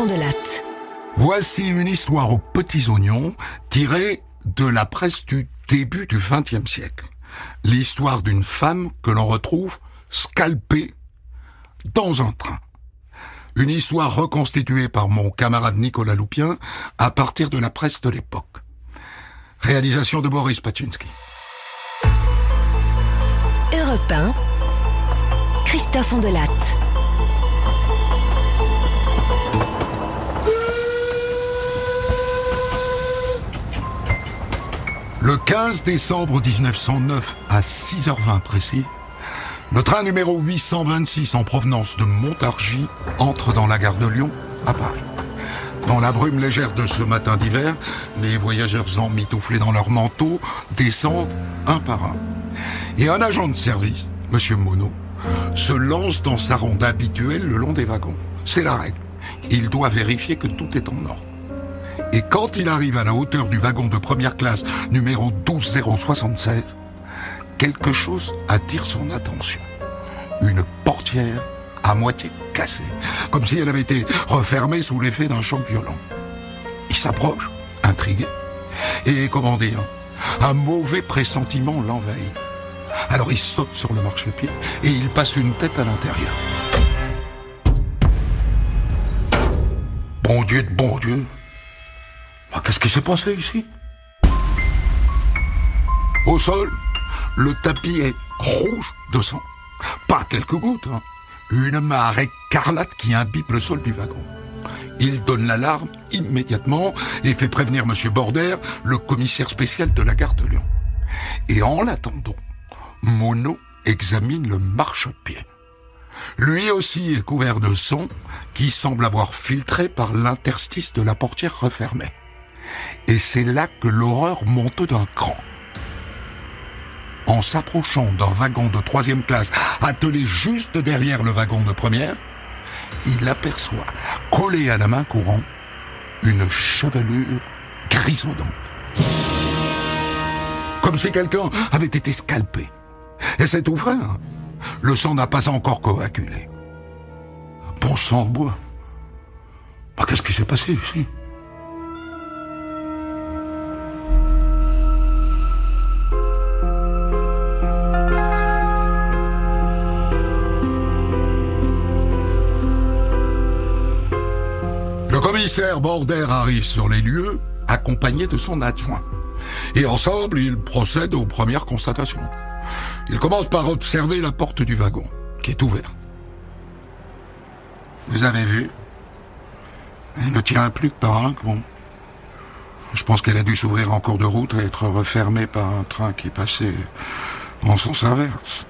Fond de Latte. Voici une histoire aux petits oignons tirée de la presse du début du XXe siècle. L'histoire d'une femme que l'on retrouve scalpée dans un train. Une histoire reconstituée par mon camarade Nicolas Loupien à partir de la presse de l'époque. Réalisation de Boris Paczynski. Europe 1, Christophe Fond de Latte. Le 15 décembre 1909, à 6h20 précis, le train numéro 826 en provenance de Montargis entre dans la gare de Lyon, à Paris. Dans la brume légère de ce matin d'hiver, les voyageurs emmitouflés dans leurs manteaux descendent un par un. Et un agent de service, M. Monod, se lance dans sa ronde habituelle le long des wagons. C'est la règle. Il doit vérifier que tout est en ordre. Et quand il arrive à la hauteur du wagon de première classe, numéro 12076, quelque chose attire son attention. Une portière à moitié cassée, comme si elle avait été refermée sous l'effet d'un choc violent. Il s'approche, intrigué, et comment dire, un mauvais pressentiment l'envahit. Alors il saute sur le marchepied et il passe une tête à l'intérieur. Bon Dieu de bon Dieu! Qu'est-ce qui s'est passé ici? Au sol, le tapis est rouge de sang. Pas quelques gouttes, hein. Une mare écarlate qui imbibe le sol du wagon. Il donne l'alarme immédiatement et fait prévenir M. Border, le commissaire spécial de la gare de Lyon. Et en l'attendant, Monod examine le marchepied. Lui aussi est couvert de sang qui semble avoir filtré par l'interstice de la portière refermée. Et c'est là que l'horreur monte d'un cran. En s'approchant d'un wagon de 3e classe, attelé juste derrière le wagon de première, il aperçoit, collée à la main courante, une chevelure grisonnante. Comme si quelqu'un avait été scalpé. Et c'est tout frais, hein. Le sang n'a pas encore coagulé. Bon sang de bois. Qu'est-ce qui s'est passé ici? Le commissaire Border arrive sur les lieux, accompagné de son adjoint. Et ensemble, ils procèdent aux premières constatations. Il commence par observer la porte du wagon, qui est ouverte. Vous avez vu? Elle ne tient plus que par un cron. Je pense qu'elle a dû s'ouvrir en cours de route et être refermée par un train qui passait en sens inverse.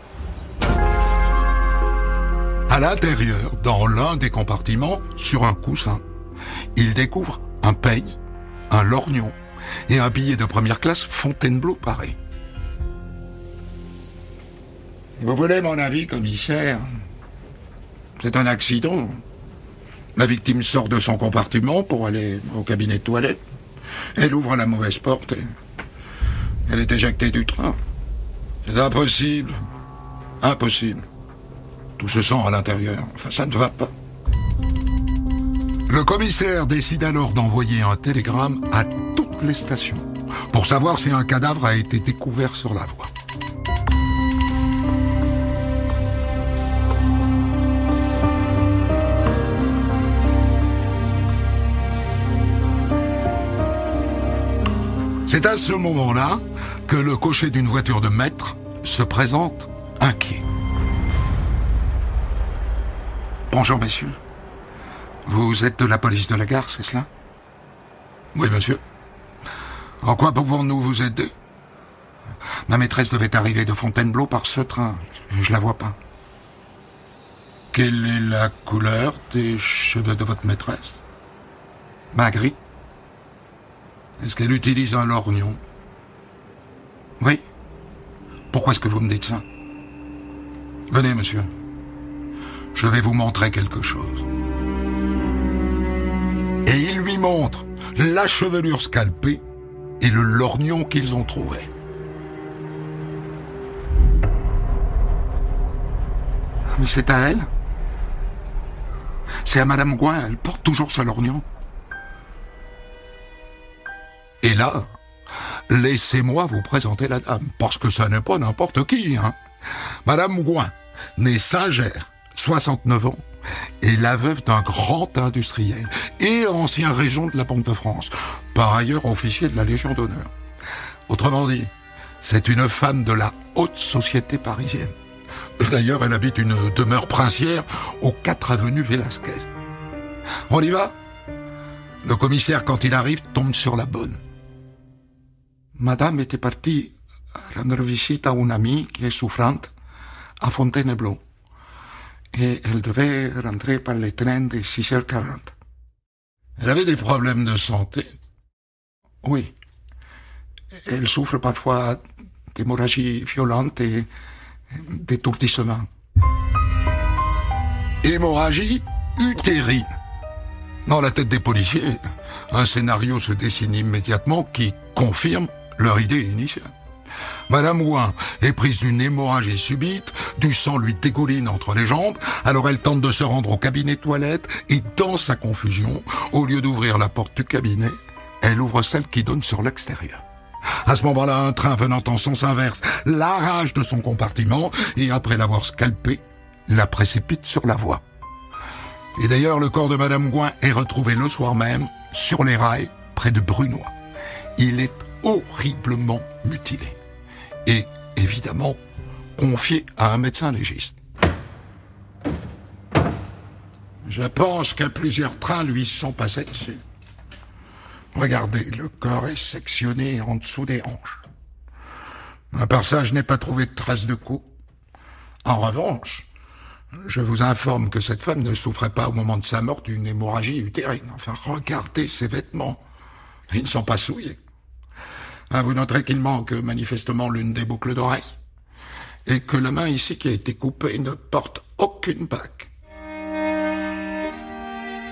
À l'intérieur, dans l'un des compartiments, sur un coussin, il découvre un peigne, un lorgnon et un billet de première classe Fontainebleau Paris. Vous voulez mon avis, commissaire? C'est un accident. La victime sort de son compartiment pour aller au cabinet de toilette. Elle ouvre la mauvaise porte et elle est éjectée du train. C'est impossible. Impossible. Tout se sent à l'intérieur. Enfin, ça ne va pas. Le commissaire décide alors d'envoyer un télégramme à toutes les stations pour savoir si un cadavre a été découvert sur la voie. C'est à ce moment-là que le cocher d'une voiture de maître se présente inquiet. Bonjour, messieurs. Vous êtes de la police de la gare, c'est cela? Oui, monsieur. En quoi pouvons-nous vous aider? Ma maîtresse devait arriver de Fontainebleau par ce train. Je la vois pas. Quelle est la couleur des cheveux de votre maîtresse? Gris. Est-ce qu'elle utilise un lorgnon? Oui. Pourquoi est-ce que vous me dites ça? Venez, monsieur. Je vais vous montrer quelque chose. Et il lui montre la chevelure scalpée et le lorgnon qu'ils ont trouvé. Mais c'est à elle? C'est à Madame Gouin, elle porte toujours ce lorgnon. Et là, laissez-moi vous présenter la dame, parce que ça n'est pas n'importe qui, hein. Madame Gouin, née Saint-Ger, 69 ans, est la veuve d'un grand industriel et ancien régent de la Banque de France, par ailleurs officier de la Légion d'honneur. Autrement dit, c'est une femme de la haute société parisienne. D'ailleurs, elle habite une demeure princière aux 4 avenue Velasquez. On y va ? Le commissaire, quand il arrive, tombe sur la bonne. Madame était partie rendre visite à une amie qui est souffrante à Fontainebleau. Et elle devait rentrer par le train de 6h40. Elle avait des problèmes de santé. Oui. Elle souffre parfois d'hémorragie violente et d'étourdissement. Hémorragie utérine. Dans la tête des policiers, un scénario se dessine immédiatement qui confirme leur idée initiale. Madame Gouin est prise d'une hémorragie subite, du sang lui dégouline entre les jambes, alors elle tente de se rendre au cabinet toilette et dans sa confusion, au lieu d'ouvrir la porte du cabinet, elle ouvre celle qui donne sur l'extérieur. À ce moment-là, un train venant en sens inverse l'arrache de son compartiment et après l'avoir scalpée, la précipite sur la voie. Et d'ailleurs, le corps de Madame Gouin est retrouvé le soir même sur les rails près de Brunoy. Il est horriblement mutilé et évidemment confié à un médecin légiste. Je pense que plusieurs trains lui sont passés dessus. Regardez, le corps est sectionné en dessous des hanches. À part ça, je n'ai pas trouvé de traces de coups. En revanche, je vous informe que cette femme ne souffrait pas au moment de sa mort d'une hémorragie utérine. Enfin, regardez ses vêtements. Ils ne sont pas souillés. Vous noterez qu'il manque manifestement l'une des boucles d'oreilles. Et que la main ici qui a été coupée ne porte aucune bague.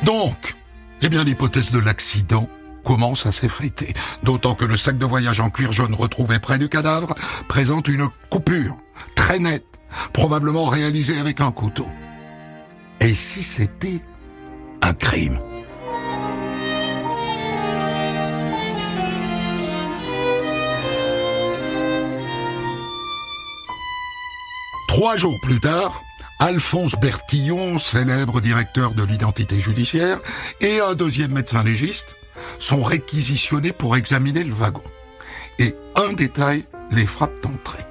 Donc, l'hypothèse de l'accident commence à s'effriter. D'autant que le sac de voyage en cuir jaune retrouvé près du cadavre présente une coupure très nette, probablement réalisée avec un couteau. Et si c'était un crime ? Trois jours plus tard, Alphonse Bertillon, célèbre directeur de l'identité judiciaire, et un deuxième médecin légiste sont réquisitionnés pour examiner le wagon. Et un détail les frappe d'entrée.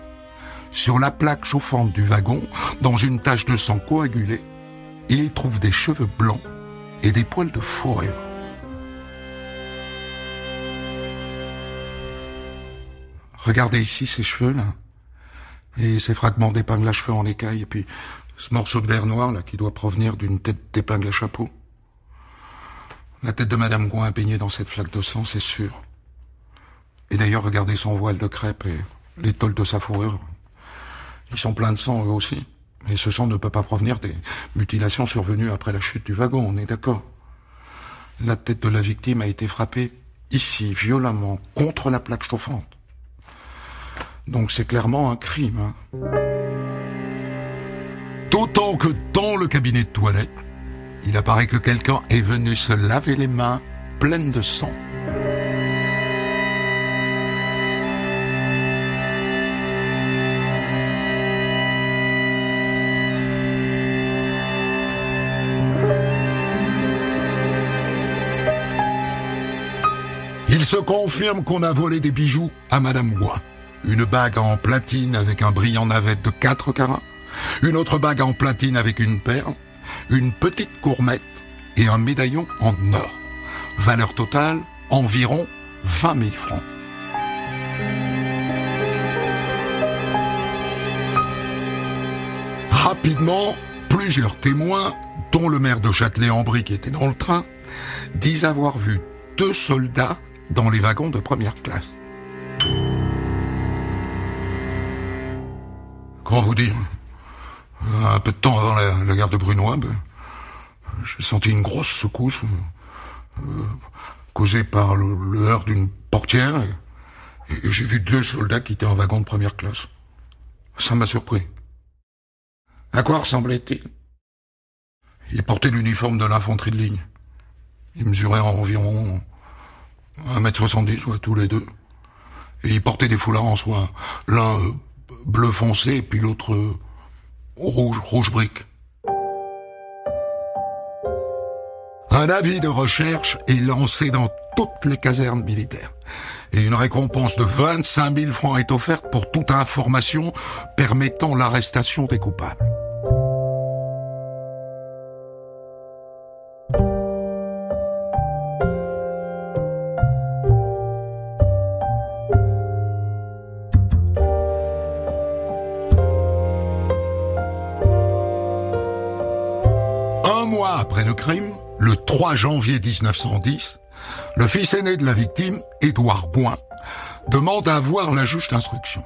Sur la plaque chauffante du wagon, dans une tache de sang coagulée, ils trouvent des cheveux blancs et des poils de fourrure. Regardez ici ces cheveux là, et ces fragments d'épingle à cheveux en écaille, et puis ce morceau de verre noir là qui doit provenir d'une tête d'épingle à chapeau. La tête de Madame Gouin baignée dans cette flaque de sang, c'est sûr. Et d'ailleurs, regardez son voile de crêpe et l'étole de sa fourrure. Ils sont pleins de sang, eux aussi. Et ce sang ne peut pas provenir des mutilations survenues après la chute du wagon, on est d'accord. La tête de la victime a été frappée, ici, violemment, contre la plaque chauffante. Donc c'est clairement un crime. Hein. D'autant que dans le cabinet de toilette, il apparaît que quelqu'un est venu se laver les mains pleines de sang. Il se confirme qu'on a volé des bijoux à Madame Gouin. Une bague en platine avec un brillant navette de 4 carats, une autre bague en platine avec une perle, une petite gourmette et un médaillon en or. Valeur totale, environ 20 000 francs. Rapidement, plusieurs témoins, dont le maire de Châtelet-en-Brie qui était dans le train, disent avoir vu 2 soldats dans les wagons de première classe. Comment vous dire ? Un peu de temps avant la gare de Brunoy, j'ai senti une grosse secousse causée par le heurt d'une portière et j'ai vu 2 soldats qui étaient en wagon de première classe. Ça m'a surpris. À quoi ressemblait-il ? Il portait l'uniforme de l'infanterie de ligne. Ils mesuraient environ 1m70, ouais, tous les deux. Et ils portaient des foulards en soie. L'un bleu foncé, et puis l'autre rouge brique. Un avis de recherche est lancé dans toutes les casernes militaires. Et une récompense de 25 000 francs est offerte pour toute information permettant l'arrestation des coupables. Un mois après le crime, le 3 janvier 1910, le fils aîné de la victime, Édouard Gouin, demande à voir la juge d'instruction.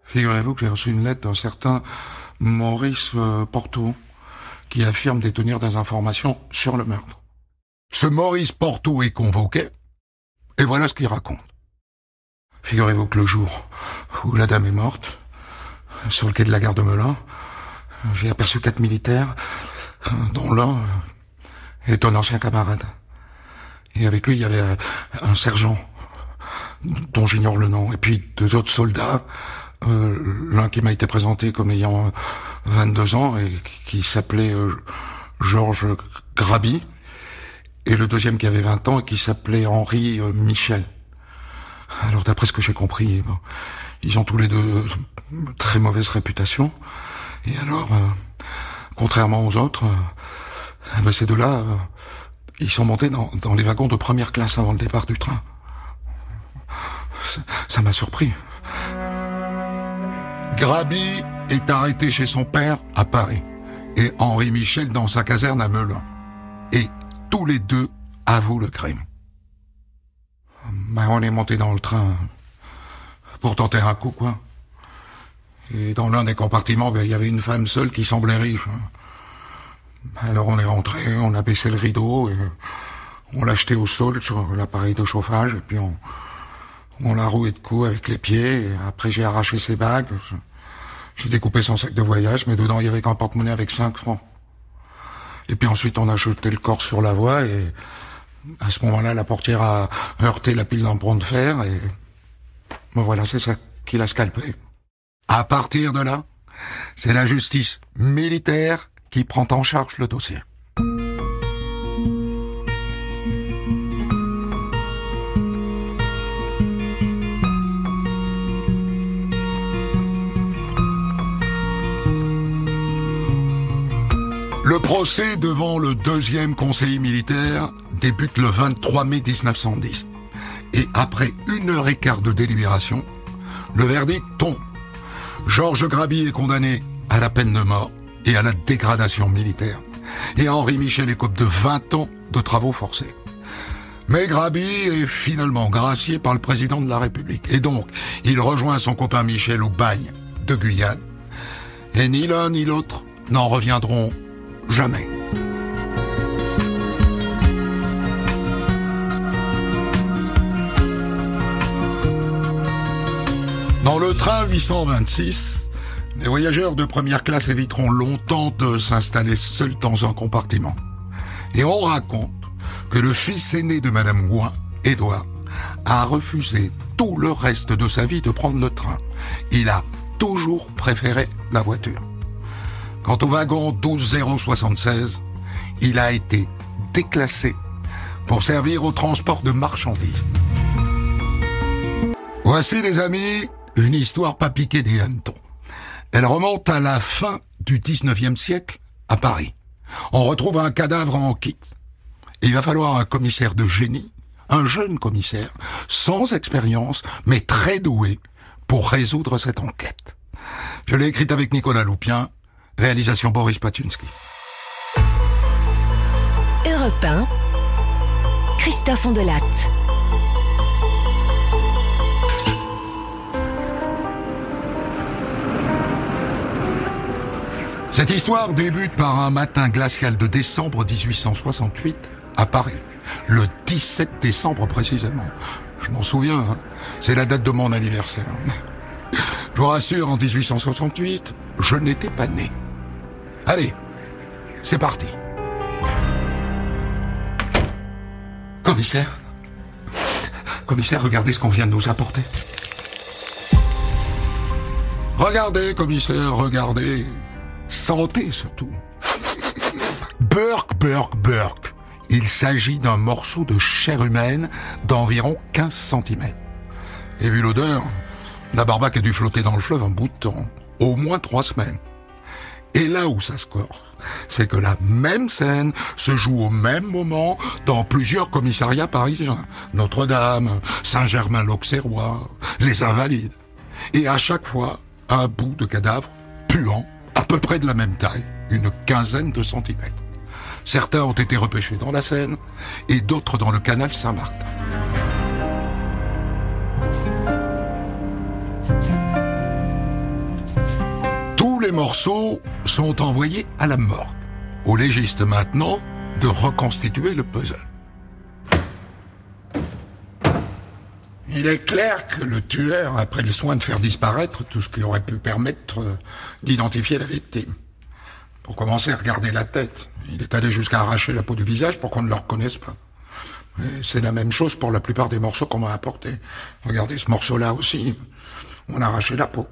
Figurez-vous que j'ai reçu une lettre d'un certain Maurice Porto, qui affirme détenir des informations sur le meurtre. Ce Maurice Porto est convoqué, et voilà ce qu'il raconte. Figurez-vous que le jour où la dame est morte, sur le quai de la gare de Melun, j'ai aperçu 4 militaires, dont l'un est un ancien camarade. Et avec lui, il y avait un sergent, dont j'ignore le nom, et puis 2 autres soldats, l'un qui m'a été présenté comme ayant 22 ans, et qui s'appelait Georges Graby, et le deuxième qui avait 20 ans, et qui s'appelait Henri Michel. Alors d'après ce que j'ai compris, ils ont tous les deux très mauvaise réputation, et alors, contrairement aux autres, ces deux-là, ils sont montés dans les wagons de première classe avant le départ du train. Ça m'a surpris. Graby est arrêté chez son père à Paris et Henri Michel dans sa caserne à Melun. Et tous les deux avouent le crime. On est monté dans le train pour tenter un coup, quoi. Et dans l'un des compartiments, il y avait une femme seule qui semblait riche. Alors on est rentré, on a baissé le rideau, et on l'a jeté au sol sur l'appareil de chauffage, et puis on l'a roué de coups avec les pieds, et après j'ai arraché ses bagues, j'ai découpé son sac de voyage, mais dedans il y avait qu'un porte-monnaie avec 5 francs. Et puis ensuite on a jeté le corps sur la voie, et à ce moment-là la portière a heurté la pile d'empreintes de fer, et voilà, c'est ça qui l'a scalpé. À partir de là, c'est la justice militaire qui prend en charge le dossier. Le procès devant le 2e conseiller militaire débute le 23 mai 1910. Et après 1h15 de délibération, le verdict tombe. Georges Graby est condamné à la peine de mort et à la dégradation militaire. Et Henri Michel écope de 20 ans de travaux forcés. Mais Graby est finalement gracié par le président de la République. Et donc, il rejoint son copain Michel au bagne de Guyane. Et ni l'un ni l'autre n'en reviendront jamais. Dans le train 826, les voyageurs de première classe éviteront longtemps de s'installer seuls dans un compartiment. Et on raconte que le fils aîné de Madame Gouin, Édouard, a refusé tout le reste de sa vie de prendre le train. Il a toujours préféré la voiture. Quant au wagon 12076, il a été déclassé pour servir au transport de marchandises. Voici, les amis, une histoire pas piquée des hannetons. Elle remonte à la fin du 19e siècle à Paris. On retrouve un cadavre en kit. Il va falloir un commissaire de génie, un jeune commissaire, sans expérience, mais très doué, pour résoudre cette enquête. Je l'ai écrite avec Nicolas Loupien, réalisation Boris Paczynski. Europe 1, Christophe Ondelatte. Cette histoire débute par un matin glacial de décembre 1868 à Paris. Le 17 décembre précisément. Je m'en souviens, hein. C'est la date de mon anniversaire. Je vous rassure, en 1868, je n'étais pas né. Allez, c'est parti. Commissaire, regardez ce qu'on vient de nous apporter. Regardez, commissaire, regardez. Santé, surtout. Burk. Il s'agit d'un morceau de chair humaine d'environ 15 cm. Et vu l'odeur, la barbaque a dû flotter dans le fleuve un bout de temps. Au moins 3 semaines. Et là où ça se corse, c'est que la même scène se joue au même moment dans plusieurs commissariats parisiens. Notre-Dame, Saint-Germain-l'Auxerrois, les Invalides. Et à chaque fois, un bout de cadavre puant, à peu près de la même taille, une quinzaine de centimètres. Certains ont été repêchés dans la Seine et d'autres dans le canal Saint-Martin. Tous les morceaux sont envoyés à la morgue. Au légiste maintenant de reconstituer le puzzle. Il est clair que le tueur a pris le soin de faire disparaître tout ce qui aurait pu permettre d'identifier la victime. Pour commencer, regardez la tête. Il est allé jusqu'à arracher la peau du visage pour qu'on ne le reconnaisse pas. Et c'est la même chose pour la plupart des morceaux qu'on m'a apportés. Regardez ce morceau-là aussi. On a arraché la peau.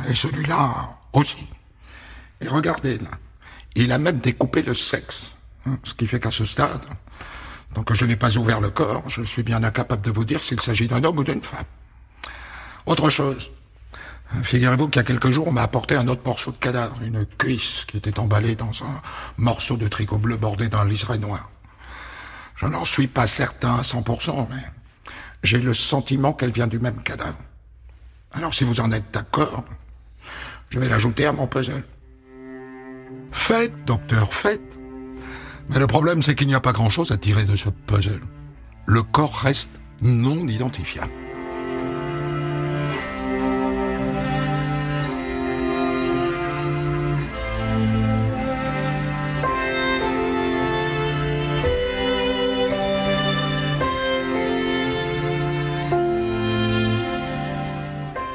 Et celui-là aussi. Et regardez là. Il a même découpé le sexe. Ce qui fait qu'à ce stade, donc je n'ai pas ouvert le corps, je suis bien incapable de vous dire s'il s'agit d'un homme ou d'une femme. Autre chose. Figurez-vous qu'il y a quelques jours, on m'a apporté un autre morceau de cadavre, une cuisse qui était emballée dans un morceau de tricot bleu bordé d'un liseré noir. Je n'en suis pas certain à 100%, mais j'ai le sentiment qu'elle vient du même cadavre. Alors si vous en êtes d'accord, je vais l'ajouter à mon puzzle. Faites, docteur, faites. Mais le problème, c'est qu'il n'y a pas grand-chose à tirer de ce puzzle. Le corps reste non identifiable.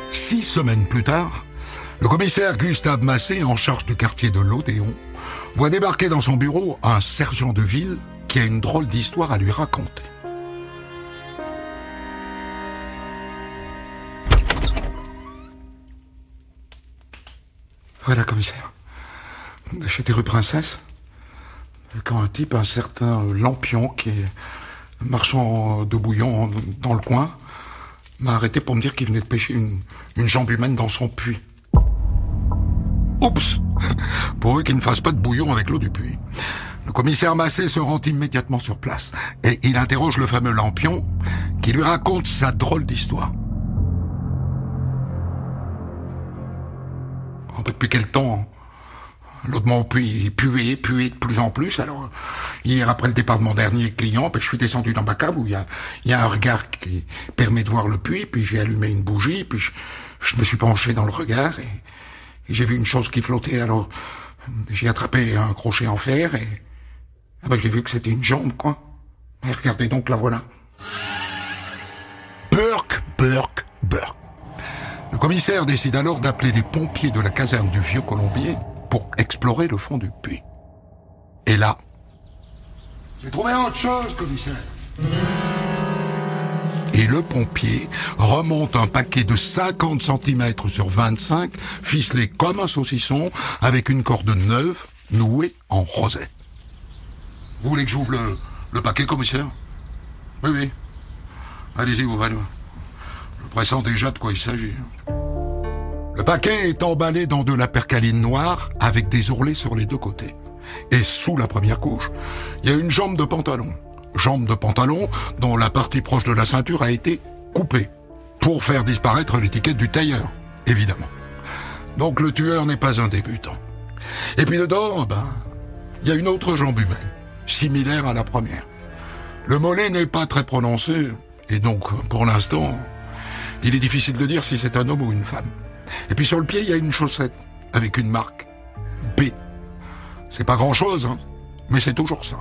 Six semaines plus tard, le commissaire Gustave Massé, en charge du quartier de l'Odéon, voit débarquer dans son bureau un sergent de ville qui a une drôle d'histoire à lui raconter. Voilà, commissaire. J'étais rue Princesse, quand un type, un certain Lampion, qui est marchand de bouillon dans le coin, m'a arrêté pour me dire qu'il venait de pêcher une jambe humaine dans son puits. Oups! Pourvu qu'il ne fasse pas de bouillon avec l'eau du puits. Le commissaire Massé se rend immédiatement sur place et il interroge le fameux Lampion qui lui raconte sa drôle d'histoire. Depuis quel temps l'eau de mon puits puait de plus en plus. Alors, hier, après le départ de mon dernier client, je suis descendu dans ma cave où il y a un regard qui permet de voir le puits, puis j'ai allumé une bougie, puis je me suis penché dans le regard et j'ai vu une chose qui flottait. Alors, j'ai attrapé un crochet en fer et j'ai vu que c'était une jambe, quoi. Et regardez donc, la voilà. Burk. Le commissaire décide alors d'appeler les pompiers de la caserne du Vieux-Colombier pour explorer le fond du puits. Et là... J'ai trouvé autre chose, commissaire. Et le pompier remonte un paquet de 50 cm sur 25, ficelé comme un saucisson, avec une corde neuve nouée en rosette. Vous voulez que j'ouvre le paquet, commissaire? Oui. Allez-y, ouvrez-le. Je pressens déjà de quoi il s'agit. Le paquet est emballé dans de la percaline noire avec des ourlets sur les deux côtés. Et sous la première couche, il y a une jambe de pantalon. Jambe de pantalon dont la partie proche de la ceinture a été coupée pour faire disparaître l'étiquette du tailleur, évidemment. Donc le tueur n'est pas un débutant. Et puis dedans, il y a une autre jambe humaine, similaire à la première. Le mollet n'est pas très prononcé, et donc, pour l'instant, il est difficile de dire si c'est un homme ou une femme. Et puis sur le pied, il y a une chaussette, avec une marque, B. C'est pas grand-chose, mais c'est toujours ça.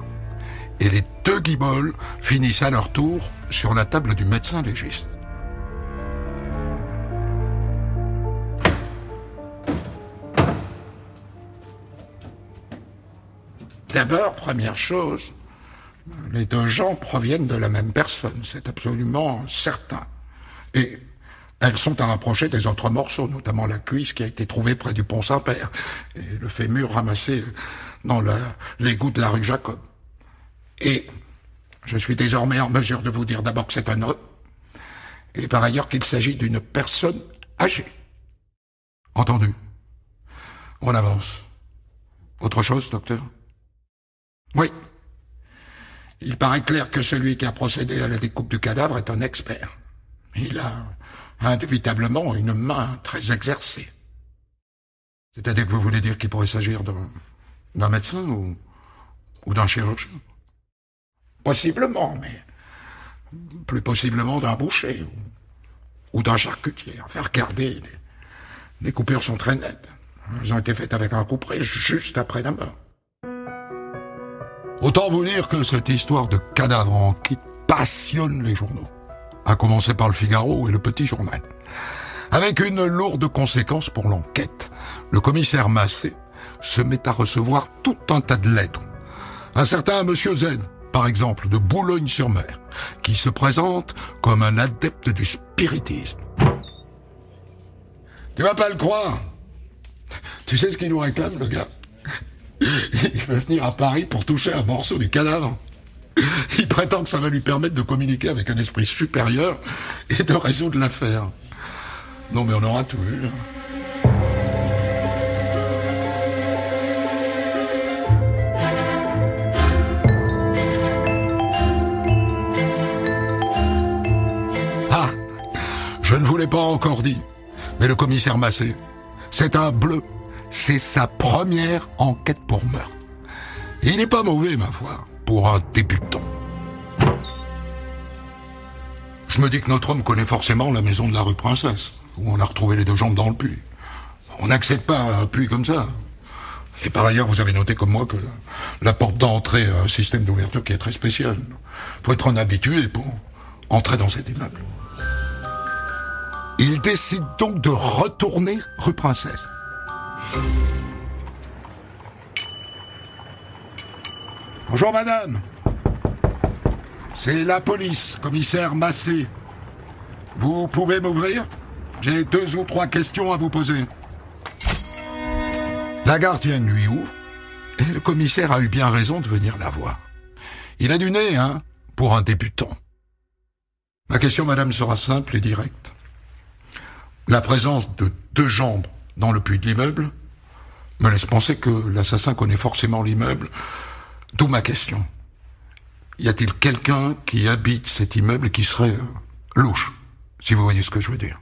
Et les deux guiboles finissent à leur tour sur la table du médecin légiste. D'abord, première chose, les deux gens proviennent de la même personne, c'est absolument certain. Et elles sont à rapprocher des autres morceaux, notamment la cuisse qui a été trouvée près du pont Saint-Père, et le fémur ramassé dans l'égout de la rue Jacob. Et je suis désormais en mesure de vous dire d'abord que c'est un homme, et par ailleurs qu'il s'agit d'une personne âgée. Entendu. On avance. Autre chose, docteur? Oui. Il paraît clair que celui qui a procédé à la découpe du cadavre est un expert. Il a indubitablement une main très exercée. C'est-à-dire que vous voulez dire qu'il pourrait s'agir d'un médecin ou d'un chirurgien? Possiblement, mais plus possiblement d'un boucher ou d'un charcutier. Enfin, regardez, les coupures sont très nettes. Elles ont été faites avec un couperet juste après la mort. Autant vous dire que cette histoire de cadavre en kit passionne les journaux. À commencer par le Figaro et le Petit Journal. Avec une lourde conséquence pour l'enquête. Le commissaire Massé se met à recevoir tout un tas de lettres. Un certain Monsieur Z, par exemple, de Boulogne-sur-Mer, qui se présente comme un adepte du spiritisme. Tu vas pas le croire. Tu sais ce qu'il nous réclame, le gars? Il veut venir à Paris pour toucher un morceau du cadavre. Il prétend que ça va lui permettre de communiquer avec un esprit supérieur et de résoudre l'affaire. Non mais on aura tout vu. Ah, je ne vous l'ai pas encore dit, mais le commissaire Massé, c'est un bleu. C'est sa première enquête pour meurtre. Et il n'est pas mauvais, ma foi, pour un débutant. Je me dis que notre homme connaît forcément la maison de la rue Princesse, où on a retrouvé les deux jambes dans le puits. On n'accède pas à un puits comme ça. Et par ailleurs, vous avez noté comme moi que la porte d'entrée a un système d'ouverture qui est très spécial. Faut être un habitué pour entrer dans cet immeuble. Il décide donc de retourner rue Princesse. Bonjour madame. C'est la police, commissaire Massé. Vous pouvez m'ouvrir? J'ai 2 ou 3 questions à vous poser. La gardienne lui ouvre, et le commissaire a eu bien raison de venir la voir. Il a du nez, hein, pour un débutant. Ma question, madame, sera simple et directe. La présence de 2 jambes dans le puits de l'immeuble me laisse penser que l'assassin connaît forcément l'immeuble, d'où ma question. Y a-t-il quelqu'un qui habite cet immeuble et qui serait louche, si vous voyez ce que je veux dire?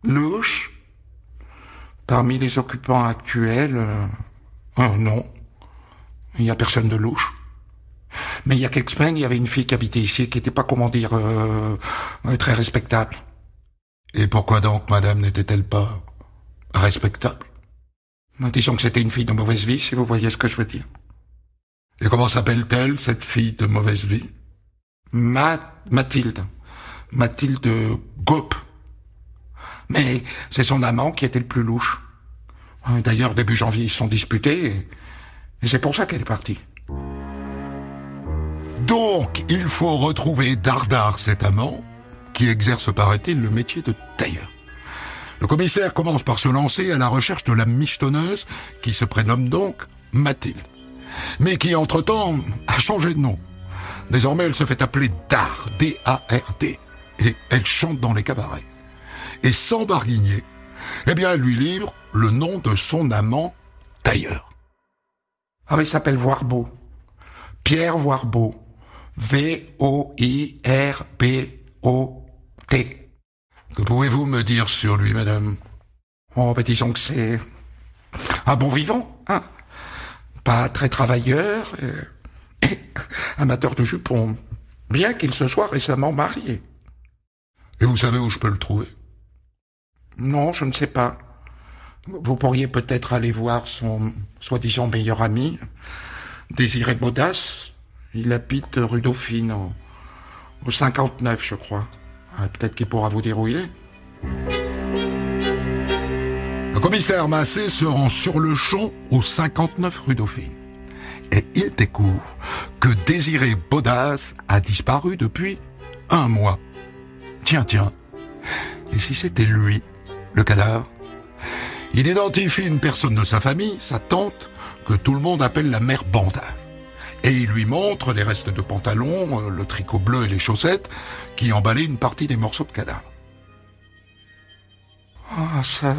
Louche? Parmi les occupants actuels, non. Il n'y a personne de louche. Mais il y a quelques semaines, il y avait une fille qui habitait ici, qui n'était pas, comment dire, très respectable. Et pourquoi donc, madame, n'était-elle pas respectable? Disons que c'était une fille de mauvaise vie, si vous voyez ce que je veux dire. Et comment s'appelle-t-elle, cette fille de mauvaise vie? Mathilde. Mathilde Gaupe. Mais c'est son amant qui était le plus louche. D'ailleurs, début janvier, ils se sont disputés, et c'est pour ça qu'elle est partie. Donc, il faut retrouver Dardar, cet amant, qui exerce, paraît-il, le métier de tailleur. Le commissaire commence par se lancer à la recherche de la michetonneuse, qui se prénomme donc Mathilde, mais qui, entre-temps, a changé de nom. Désormais, elle se fait appeler Dard, D-A-R-D, et elle chante dans les cabarets. Et sans barguigner, eh bien, elle lui livre le nom de son amant tailleur. Ah, mais il s'appelle Voirbeau. Pierre Voirbeau. V-O-I-R-B-O-T. Que pouvez-vous me dire sur lui, madame? Oh, ben disons que c'est un bon vivant, hein. Pas très travailleur, et amateur de jupons, bien qu'il se soit récemment marié. Et vous savez où je peux le trouver? Non, je ne sais pas. Vous pourriez peut-être aller voir son soi-disant meilleur ami, Désiré Bodas. Il habite rue Dauphine, au 59, je crois. Peut-être qu'il pourra vous dire où il est. Le commissaire Massé se rend sur le champ au 59 rue Dauphine. Et il découvre que Désiré Bodas a disparu depuis 1 mois. Tiens. Et si c'était lui, le cadavre? Il identifie une personne de sa famille, sa tante, que tout le monde appelle la mère Bandage. Et il lui montre les restes de pantalon, le tricot bleu et les chaussettes qui emballaient une partie des morceaux de cadavre. Ah, ça...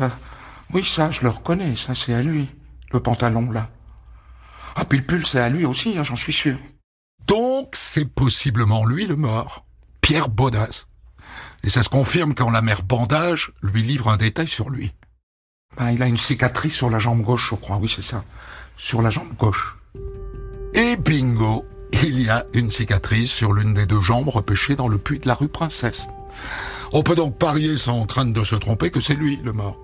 Oui, ça, je le reconnais, ça, c'est à lui, le pantalon, là. Ah, puis le pull, c'est à lui aussi, hein, j'en suis sûr. Donc, c'est possiblement lui le mort, Pierre Bodas. Et ça se confirme quand la mère Bandage lui livre un détail sur lui. Ben, il a une cicatrice sur la jambe gauche, je crois, oui, c'est ça. Sur la jambe gauche. Et bingo, il y a une cicatrice sur l'une des 2 jambes repêchées dans le puits de la rue Princesse. On peut donc parier sans crainte de se tromper que c'est lui le mort,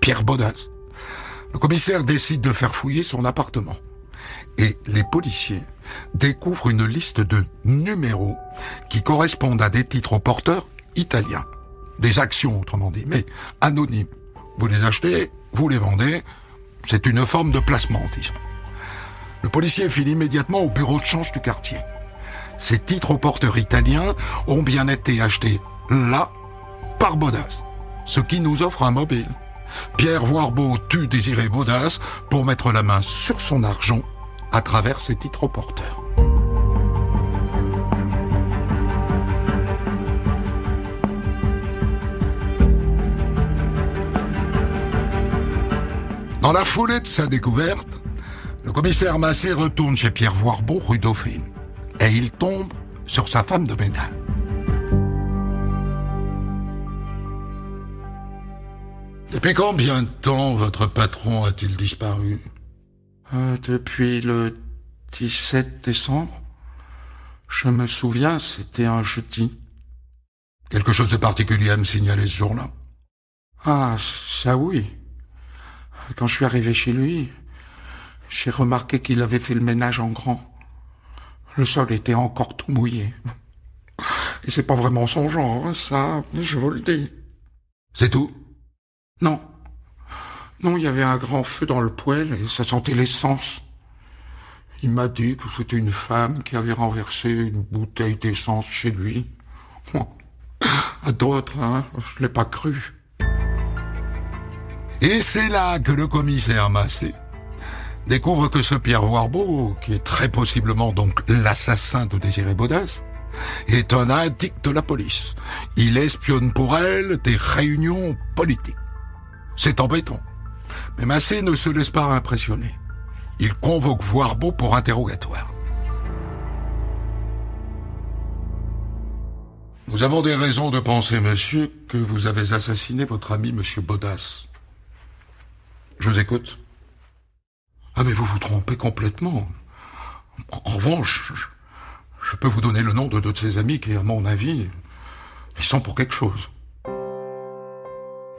Pierre Bodas. Le commissaire décide de faire fouiller son appartement. Et les policiers découvrent une liste de numéros qui correspondent à des titres au porteur italiens. Des actions, autrement dit, mais anonymes. Vous les achetez, vous les vendez, c'est une forme de placement, disons. Le policier file immédiatement au bureau de change du quartier. Ces titres au porteur italiens ont bien été achetés là, par Bodas, ce qui nous offre un mobile. Pierre Voirbeau tue Désiré Bodas pour mettre la main sur son argent à travers ses titres au porteur. Dans la foulée de sa découverte, le commissaire Massé retourne chez Pierre Voirbeau, rue Dauphine, et il tombe sur sa femme de ménage. Depuis combien de temps votre patron a-t-il disparu? Depuis le 17 décembre. Je me souviens, c'était un jeudi. Quelque chose de particulier à me signaler ce jour-là? Ah, ça oui. Quand je suis arrivé chez lui, j'ai remarqué qu'il avait fait le ménage en grand. Le sol était encore tout mouillé. Et c'est pas vraiment son genre, hein, ça, je vous le dis. C'est tout? Non. Non, il y avait un grand feu dans le poêle et ça sentait l'essence. Il m'a dit que c'était une femme qui avait renversé une bouteille d'essence chez lui. À d'autres, hein, je l'ai pas cru. Et c'est là que le commissaire Massé découvre que ce Pierre Voirbeau, qui est très possiblement donc l'assassin de Désiré Bodas, est un addict de la police. Il espionne pour elle des réunions politiques. C'est embêtant. Mais Massé ne se laisse pas impressionner. Il convoque Voirbeau pour interrogatoire. Nous avons des raisons de penser, monsieur, que vous avez assassiné votre ami, monsieur Bodas. Je vous écoute. Ah, mais vous vous trompez complètement. En revanche, je peux vous donner le nom de 2 de ses amis qui, à mon avis, ils sont pour quelque chose.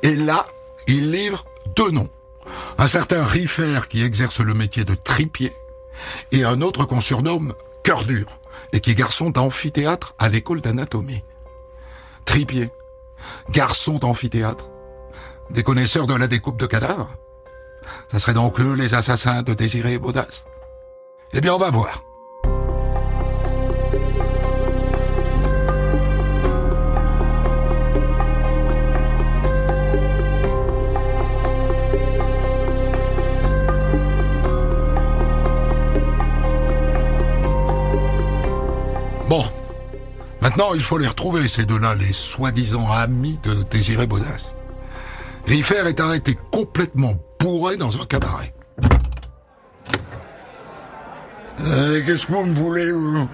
Et là, il livre 2 noms. Un certain Riffer qui exerce le métier de tripier et un autre qu'on surnomme Cœur dur et qui est garçon d'amphithéâtre à l'école d'anatomie. Tripier, garçon d'amphithéâtre, des connaisseurs de la découpe de cadavres. Ça serait donc eux les assassins de Désiré Bodas? Eh bien, on va voir. Bon, maintenant il faut les retrouver, ces 2-là, les soi-disant amis de Désiré Bodas. Riffer est arrêté complètement bourré dans un cabaret. Qu'est-ce que vous me voulez, vous?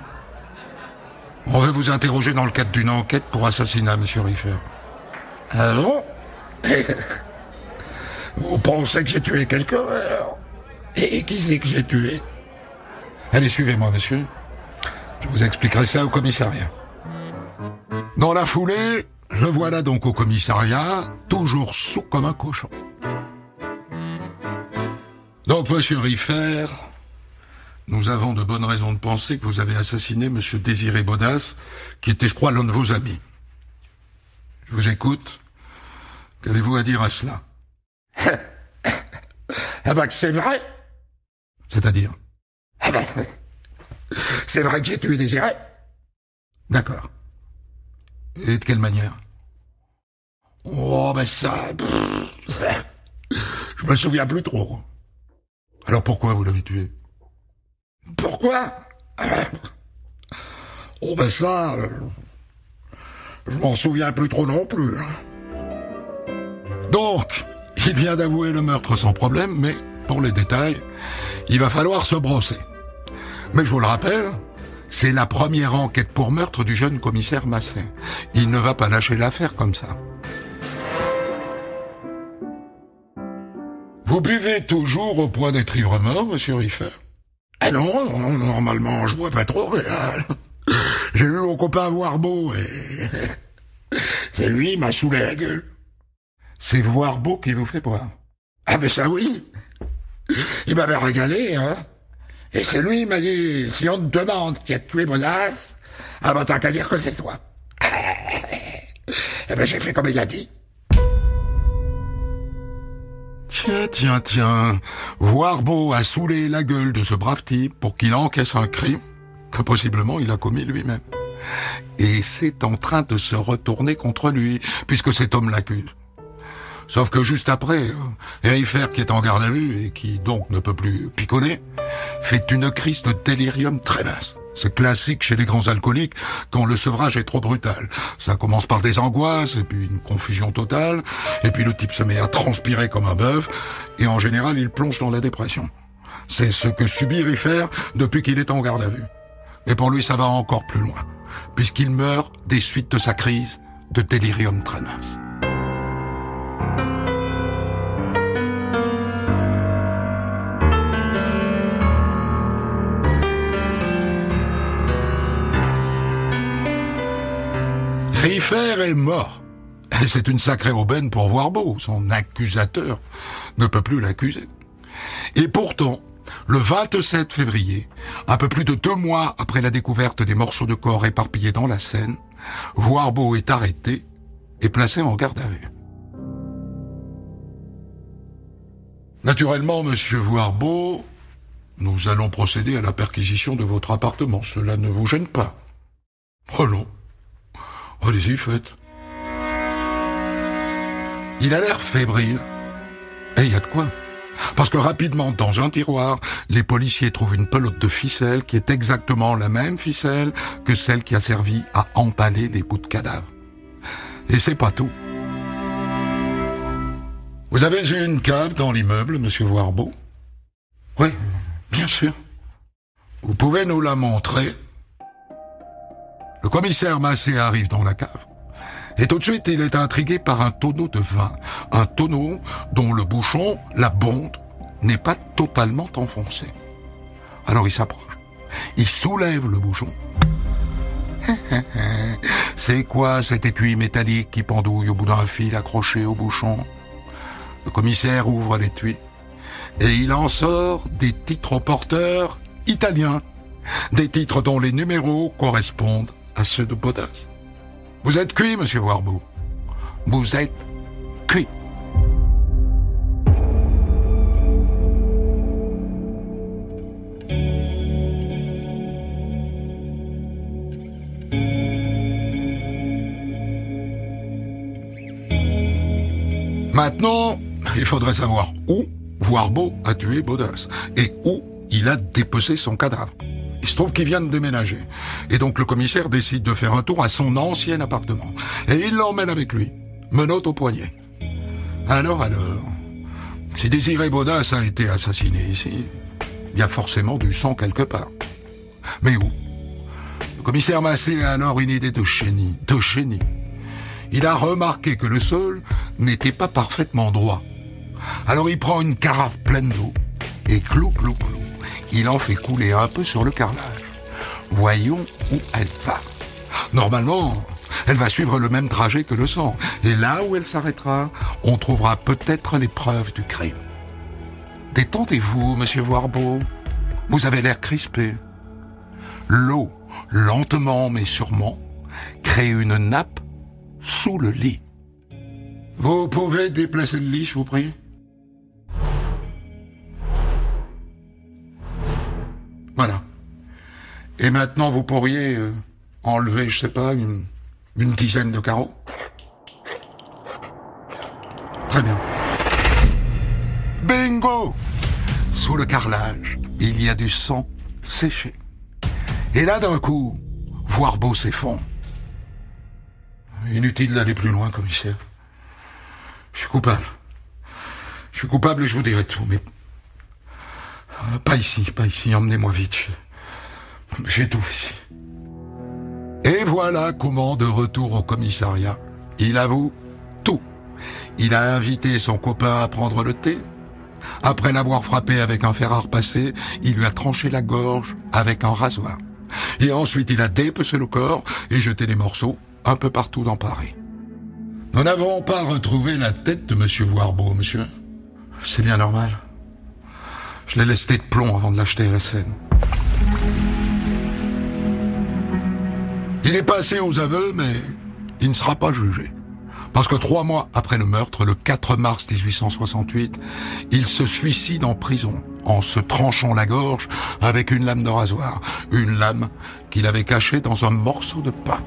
On veut vous interroger dans le cadre d'une enquête pour assassinat, monsieur Riffer. Ah bon? Vous pensez que j'ai tué quelqu'un, alors? Et qui c'est que j'ai tué? Allez, suivez-moi, monsieur. Je vous expliquerai ça au commissariat. Dans la foulée, le voilà donc au commissariat, toujours saoul comme un cochon. Donc, monsieur Riffer, nous avons de bonnes raisons de penser que vous avez assassiné monsieur Désiré Bodas, qui était, je crois, l'un de vos amis. Je vous écoute. Qu'avez-vous à dire à cela? Ah bah que c'est vrai. C'est-à-dire? Ah ben, c'est vrai que j'ai tué Désiré. D'accord. Et de quelle manière? Oh, ben ça... je me souviens plus trop. Alors pourquoi vous l'avez tué? Pourquoi? Oh, ben ça... je m'en souviens plus trop non plus. Donc, il vient d'avouer le meurtre sans problème, mais pour les détails, il va falloir se brosser. Mais je vous le rappelle, c'est la première enquête pour meurtre du jeune commissaire Massé. Il ne va pas lâcher l'affaire comme ça. Vous buvez toujours au point d'être ivre-mort, monsieur Riffer? Ah non, normalement, je bois pas trop, mais là, j'ai vu mon copain Voirbeau et... c'est lui, il m'a saoulé la gueule. C'est Voirbeau qui vous fait boire? Ah ben ça oui. Il m'avait régalé, hein. Et c'est lui, il m'a dit, si on te demande qui a tué Bodas, ah ben t'as qu'à dire que c'est toi. Eh ben j'ai fait comme il a dit. Tiens. Voirbeau a saoulé la gueule de ce brave type pour qu'il encaisse un crime que possiblement il a commis lui-même. Et c'est en train de se retourner contre lui, puisque cet homme l'accuse. Sauf que juste après, Riffer, qui est en garde à vue et qui donc ne peut plus picoler, fait une crise de délirium très basse. C'est classique chez les grands alcooliques quand le sevrage est trop brutal. Ça commence par des angoisses, et puis une confusion totale, et puis le type se met à transpirer comme un bœuf, et en général il plonge dans la dépression. C'est ce que subit Riffer depuis qu'il est en garde à vue. Mais pour lui ça va encore plus loin, puisqu'il meurt des suites de sa crise de délirium tremens. Riffer est mort. Et c'est une sacrée aubaine pour Voirbeau. Son accusateur ne peut plus l'accuser. Et pourtant, le 27 février, un peu plus de 2 mois après la découverte des morceaux de corps éparpillés dans la Seine, Voirbeau est arrêté et placé en garde à vue. Naturellement, monsieur Voirbeau, nous allons procéder à la perquisition de votre appartement. Cela ne vous gêne pas? Oh non. Allez-y, faites. Il a l'air fébrile. Et il y a de quoi. Parce que rapidement, dans un tiroir, les policiers trouvent une pelote de ficelle qui est exactement la même ficelle que celle qui a servi à empaler les bouts de cadavres. Et c'est pas tout. Vous avez une cave dans l'immeuble, monsieur Voirbeau? Oui, bien sûr. Vous pouvez nous la montrer? Le commissaire Massé arrive dans la cave. Et tout de suite, il est intrigué par un tonneau de vin. Un tonneau dont le bouchon, la bonde, n'est pas totalement enfoncé. Alors il s'approche. Il soulève le bouchon. C'est quoi cet étui métallique qui pendouille au bout d'un fil accroché au bouchon? Le commissaire ouvre l'étui. Et il en sort des titres au porteur italiens. Des titres dont les numéros correspondent à ceux de Bodas. Vous êtes cuit, monsieur Voirbeau. Vous êtes cuit. Maintenant, il faudrait savoir où Voirbeau a tué Bodas et où il a dépecé son cadavre. Il se trouve qu'il vient de déménager. Et donc le commissaire décide de faire un tour à son ancien appartement. Et il l'emmène avec lui, menottes au poignet. Alors, si Désiré Bodas a été assassiné ici, il y a forcément du sang quelque part. Mais où? Le commissaire Massé a alors une idée de génie. Il a remarqué que le sol n'était pas parfaitement droit. Alors il prend une carafe pleine d'eau et clou, il en fait couler un peu sur le carrelage. Voyons où elle va. Normalement, elle va suivre le même trajet que le sang. Et là où elle s'arrêtera, on trouvera peut-être les preuves du crime. Détendez-vous, monsieur Voirbeau. Vous avez l'air crispé. L'eau, lentement mais sûrement, crée une nappe sous le lit. Vous pouvez déplacer le lit, je vous prie? Voilà. Et maintenant, vous pourriez enlever, je sais pas, une dizaine de carreaux. Très bien. Bingo! Sous le carrelage, il y a du sang séché. Et là, d'un coup, Voirbo s'effondre. Inutile d'aller plus loin, commissaire. Je suis coupable. Je suis coupable et je vous dirai tout, mais... Pas ici, emmenez-moi vite. J'étouffe ici. Et voilà comment, de retour au commissariat, il avoue tout. Il a invité son copain à prendre le thé. Après l'avoir frappé avec un fer à repasser, il lui a tranché la gorge avec un rasoir. Et ensuite, il a dépecé le corps et jeté les morceaux un peu partout dans Paris. Nous n'avons pas retrouvé la tête de monsieur Voirbo, monsieur. C'est bien normal. Je l'ai lesté de plomb avant de l'acheter à la Seine. Il est passé aux aveux, mais il ne sera pas jugé. Parce que 3 mois après le meurtre, le 4 mars 1868, il se suicide en prison, en se tranchant la gorge avec une lame de rasoir. Une lame qu'il avait cachée dans un morceau de pain.